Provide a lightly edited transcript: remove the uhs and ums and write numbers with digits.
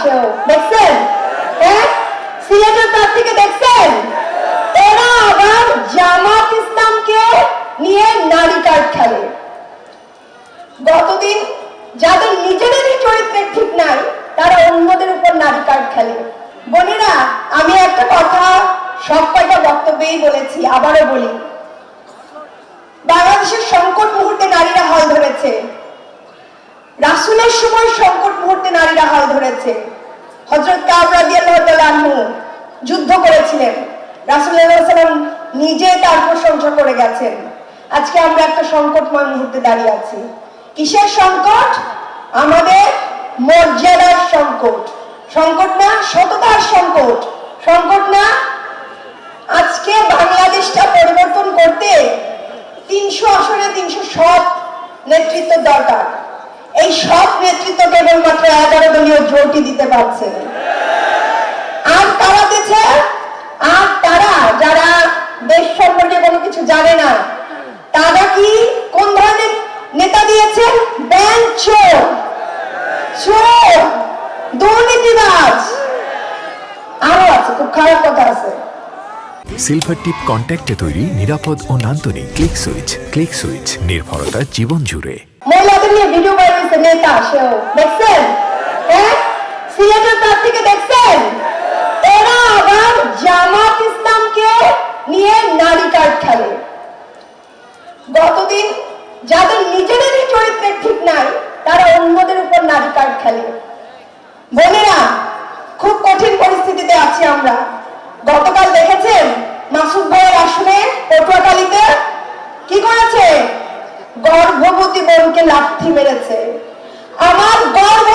সেও দেখছেন, হ্যাঁ সিলেটের প্রার্থীকে দেখছেন, এরা আবার জামাত ইসলামকে নিয়ে নারী কার্ড খেলে। গতদিন যাদের নিজেদেরই চরিত্রের ঠিক নাই তারা অন্যদের উপর নারী কার্ড খেলে। বোনেরা, আমি একটা কথা সব কয়টা বক্তব্যেই বলেছি, আবারও বলি, বাংলাদেশের সংকট মুহূর্তে নারীরা হাল ধরেছে, রাসূলের সময় সংকট মুহূর্তে নারীরা হাল ধরেছে। হযরত কাব রাদিয়াল্লাহু তাআলা আনহু যুদ্ধ করেছিলেন, রাসূল সাল্লাল্লাহু আলাইহি ওয়াসাল্লাম নিজে তার প্রশংসা করে গেছেন। আজকে আমরা একটা সংকটময় মুহূর্তে দাঁড়িয়ে আছি। কিসের সংকট? আমাদের মর্যাদার সংকট। সংকট না সততার সংকট, সংকট না। আজকে বাংলাদেশটা পরিবর্তন করতে 300 আসনে 300 সৎ নেতৃত্ব দরকার। এই সৎ নেতৃত্ব কেবলমাত্র 11 দলীয় জোটই দিতে পারছে। আর তারা দিচ্ছে, আর তারা যারা দেশ সম্পর্কে কোনো কিছু জানে না, তারা কি কোন ধরনের নেতা দিয়েছেন? ব্যাংক চোর, চোর, দুর্নীতিবাজ, আরো আছে, খুব খারাপ কথা আছে। সিলভার টিপ কন্ট্যাক্টে তৈরি নিরাপদ ও নান্দনিক ক্লিক সুইচ। ক্লিক সুইচ, নির্ভরতা জীবন জুড়ে। মহিলাদের নিয়ে ভিডিও বানিয়েছে নেতা, সেও দেখছেন, হ্যাঁ সিলেটের প্রার্থীকে দেখছেন, এরা আবার জামাত ইসলামকে নিয়ে নারী কার্ড খেলে। গতদিন যাদের নিজেদেরই চরিত্রের ঠিক নাই তারা অন্যদের উপর নারী কার্ড খেলে। বোনেরা, খুব কঠিন পরিস্থিতিতে আছি আমরা। গতকাল দেখেছেন মাসুদ ভাইয়ের আসনে পটুয়াখালীতে কি করেছে? গর্ভবতী বোনকে লাথি মেরেছে। আমার গর্ব